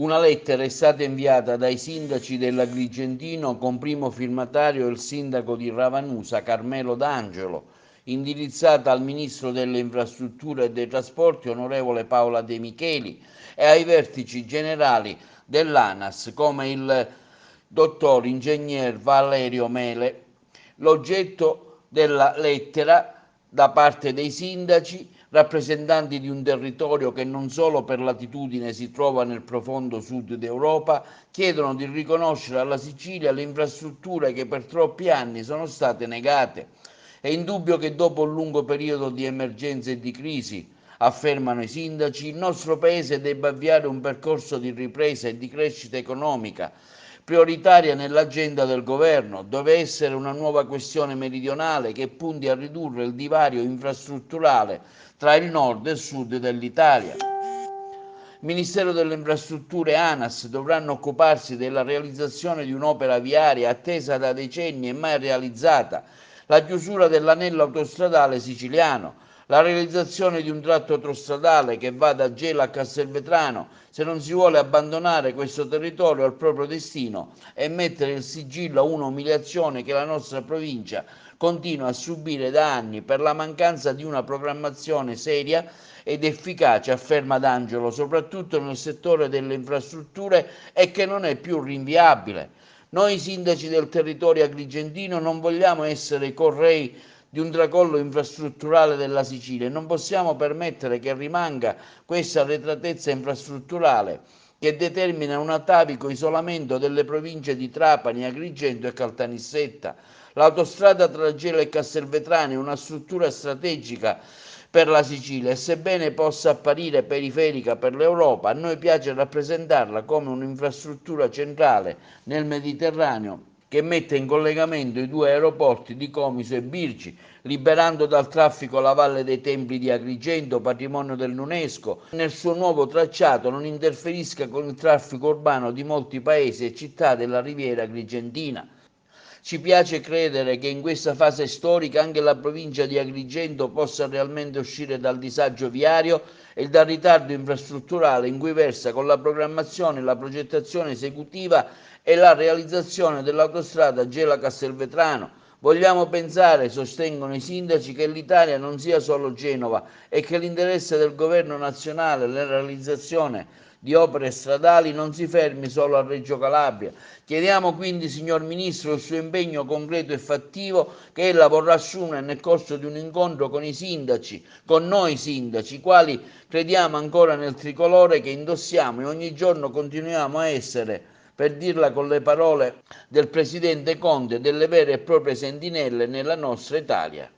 Una lettera è stata inviata dai sindaci dell'Agrigentino con primo firmatario il sindaco di Ravanusa, Carmelo D'Angelo, indirizzata al ministro delle infrastrutture e dei trasporti, onorevole Paola De Micheli, e ai vertici generali dell'ANAS come il dottor ingegner Valerio Mele. L'oggetto della lettera da parte dei sindaci, rappresentanti di un territorio che non solo per latitudine si trova nel profondo sud d'Europa, chiedono di riconoscere alla Sicilia le infrastrutture che per troppi anni sono state negate. È indubbio che dopo un lungo periodo di emergenza e di crisi, affermano i sindaci, il nostro Paese debba avviare un percorso di ripresa e di crescita economica prioritaria nell'agenda del governo. Deve essere una nuova questione meridionale che punti a ridurre il divario infrastrutturale tra il nord e il sud dell'Italia. Il Ministero delle Infrastrutture e ANAS dovranno occuparsi della realizzazione di un'opera viaria attesa da decenni e mai realizzata, la chiusura dell'anello autostradale siciliano, la realizzazione di un tratto autostradale che va da Gela a Castelvetrano, se non si vuole abbandonare questo territorio al proprio destino e mettere il sigillo a un'umiliazione che la nostra provincia continua a subire da anni per la mancanza di una programmazione seria ed efficace, afferma D'Angelo, soprattutto nel settore delle infrastrutture e che non è più rinviabile. Noi sindaci del territorio agrigentino non vogliamo essere i correi di un tracollo infrastrutturale della Sicilia e non possiamo permettere che rimanga questa arretratezza infrastrutturale che determina un atavico isolamento delle province di Trapani, Agrigento e Caltanissetta. L'autostrada tra Gela e Castelvetrano è una struttura strategica per la Sicilia e sebbene possa apparire periferica per l'Europa, a noi piace rappresentarla come un'infrastruttura centrale nel Mediterraneo che mette in collegamento i due aeroporti di Comiso e Birgi, liberando dal traffico la Valle dei Templi di Agrigento, patrimonio dell'UNESCO. Nel suo nuovo tracciato non interferisca con il traffico urbano di molti paesi e città della riviera agrigentina. Ci piace credere che in questa fase storica anche la provincia di Agrigento possa realmente uscire dal disagio viario e dal ritardo infrastrutturale in cui versa con la programmazione, la progettazione esecutiva e la realizzazione dell'autostrada Gela-Castelvetrano. Vogliamo pensare, sostengono i sindaci, che l'Italia non sia solo Genova e che l'interesse del governo nazionale nella realizzazione di opere stradali non si fermi solo a Reggio Calabria. Chiediamo quindi, signor Ministro, il suo impegno concreto e fattivo che ella vorrà assumere nel corso di un incontro con i sindaci, con noi sindaci, i quali crediamo ancora nel tricolore che indossiamo e ogni giorno continuiamo a essere, per dirla con le parole del Presidente Conte, delle vere e proprie sentinelle nella nostra Italia.